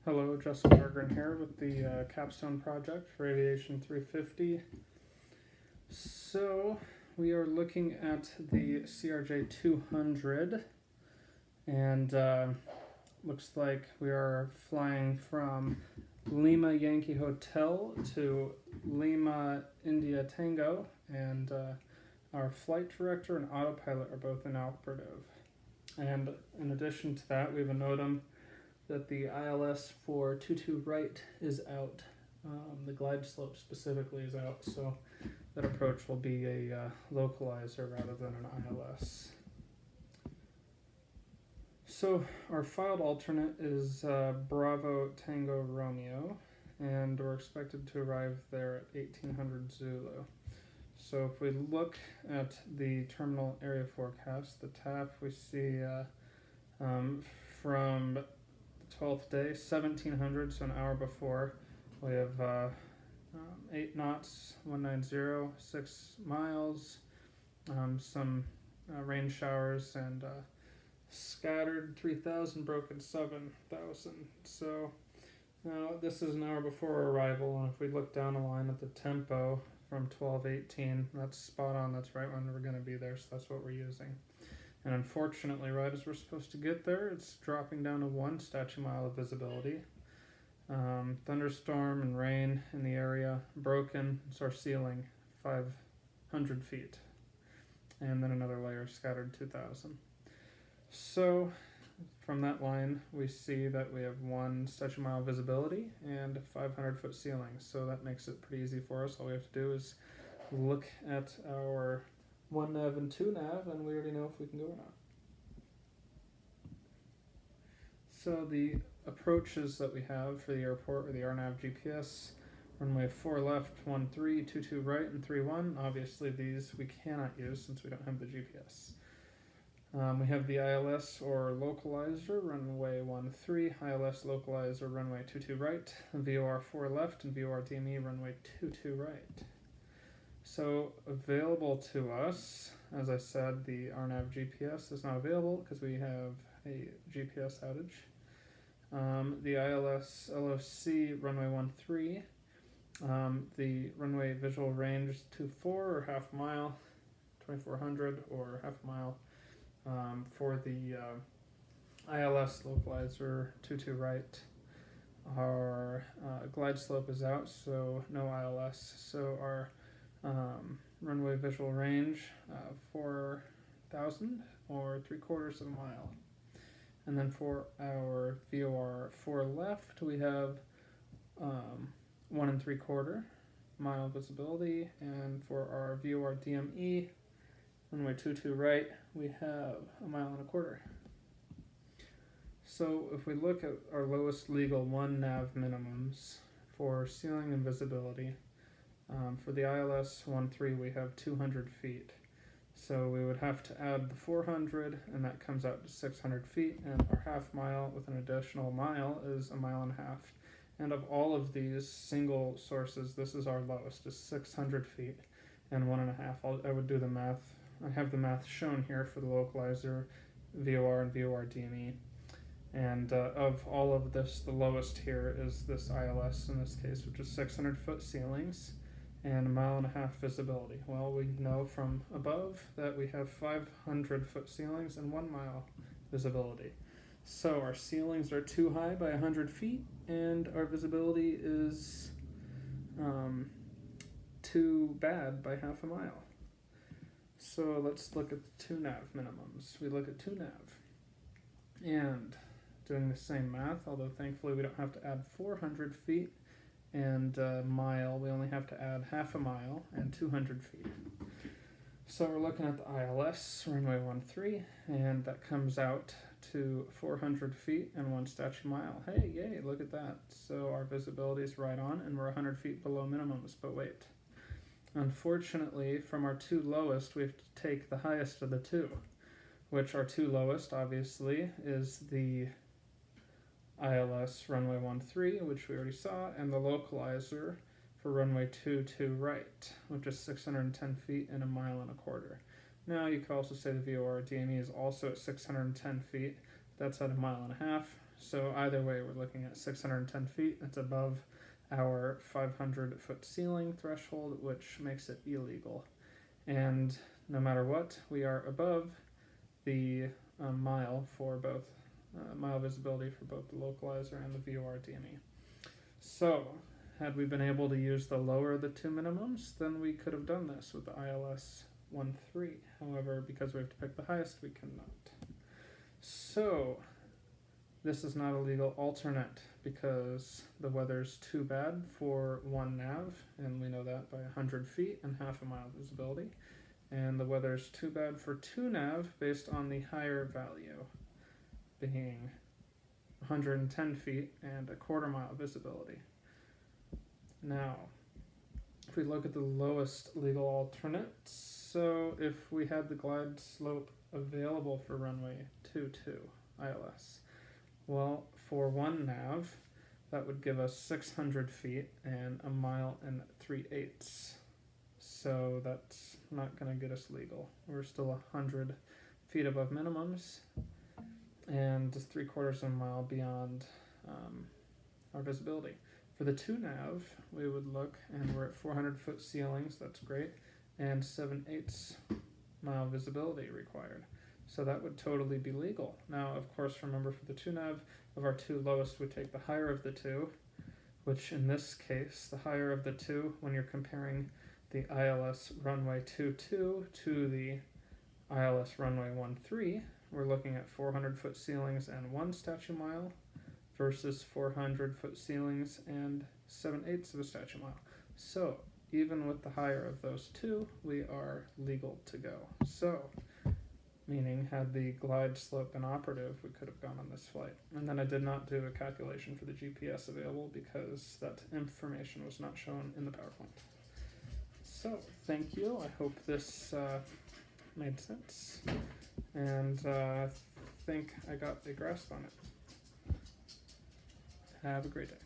Hello, Justin Bergeron here with the Capstone project for AVIA350. So we are looking at the CRJ 200, and looks like we are flying from Lima Yankee Hotel to Lima India Tango, and our flight director and autopilot are both inoperative. And in addition to that, we have a NOTAM that the ILS for 22 right is out. The glide slope specifically is out, so that approach will be a localizer rather than an ILS. So our filed alternate is Bravo Tango Romeo, and we're expected to arrive there at 1800 Zulu. So if we look at the terminal area forecast, the TAF, we see from 12th day, 1700, so an hour before, we have 8 knots, 190, 6 miles, some rain showers, and scattered 3,000, broken 7,000. So now this is an hour before arrival, and if we look down the line at the tempo from 12:18, that's spot on, that's right when we're going to be there, so that's what we're using. And unfortunately, right as we're supposed to get there, it's dropping down to 1 statute mile of visibility. Thunderstorm and rain in the area, broken, it's our ceiling, 500 feet. And then another layer scattered 2,000. So from that line, we see that we have 1 statute mile visibility and 500-foot ceiling. So that makes it pretty easy for us. All we have to do is look at our 1 nav and 2 nav, and we already know if we can go or not. So the approaches that we have for the airport are the RNAV GPS, runway 4 left, 13, 22 right, and 31. Obviously these we cannot use since we don't have the GPS. We have the ILS or localizer, runway 13, ILS localizer, runway 22 right, VOR 4 left, and VOR DME, runway 22 right. So available to us, as I said, the RNAV GPS is not available because we have a GPS outage. The ILS LOC runway 13, the runway visual range is 24 or half mile, 2400 or half mile. For the ILS localizer 22 right, our glide slope is out, so no ILS. So our runway visual range 4,000 or 3/4 of a mile. And then for our VOR 4 left, we have 1 3/4 mile visibility, and for our VOR DME runway 22 right, we have 1.25 miles. So if we look at our lowest legal 1 nav minimums for ceiling and visibility, for the ILS 13 we have 200 feet. So we would have to add the 400, and that comes out to 600 feet, and our half mile with an additional mile is 1.5 miles. And of all of these single sources, this is our lowest, is 600 feet and 1.5. I would do the math. I have the math shown here for the localizer, VOR, and VOR DME. And of all of this, the lowest here is this ILS in this case, which is 600-foot ceilings and 1.5 miles visibility. Well, we know from above that we have 500-foot ceilings and 1 mile visibility. So our ceilings are too high by 100 feet, and our visibility is too bad by half a mile. So let's look at the 2 nav minimums. We look at 2 nav, and doing the same math, although thankfully we don't have to add 400 feet and mile, we only have to add half a mile and 200 feet. So we're looking at the ILS, runway 13, and that comes out to 400 feet and 1 statute mile. Hey, yay, look at that. So our visibility is right on, and we're 100 feet below minimums, but wait. Unfortunately, from our 2 lowest, we have to take the highest of the 2, which our 2 lowest, obviously, is the ILS runway 13, which we already saw, and the localizer for runway 22 right, which is 610 feet and 1.25 miles. Now you could also say the VOR DME is also at 610 feet. That's at 1.5 miles. So either way, we're looking at 610 feet. It's above our 500-foot ceiling threshold, which makes it illegal. And no matter what, we are above the mile for both mile visibility for both the localizer and the VOR DME. So, had we been able to use the lower of the two minimums, then we could have done this with the ILS 1.3. However, because we have to pick the highest, we cannot. So, this is not a legal alternate because the weather's too bad for one nav, and we know that by 100 feet and half a mile visibility. And the weather's too bad for two nav based on the higher value, being 110 feet and a quarter mile visibility. Now, if we look at the lowest legal alternate, so if we had the glide slope available for runway 22 ILS, well, for one nav, that would give us 600 feet and a mile and 3/8. So that's not going to get us legal. We're still 100 feet above minimums and just 3/4 of a mile beyond our visibility. For the two nav, we would look, and we're at 400-foot ceilings, that's great, and 7/8 mile visibility required. So that would totally be legal. Now, of course, remember for the two nav, of our two lowest, we take the higher of the two, which in this case, the higher of the two, when you're comparing the ILS runway 22 to the ILS runway 13, we're looking at 400-foot ceilings and 1 statute mile versus 400-foot ceilings and 7/8 of a statute mile. So even with the higher of those two, we are legal to go. So, meaning had the glide slope been operative, we could have gone on this flight. And then I did not do a calculation for the GPS available because that information was not shown in the PowerPoint. So, thank you. I hope this made sense. And I think I got a grasp on it. Have a great day.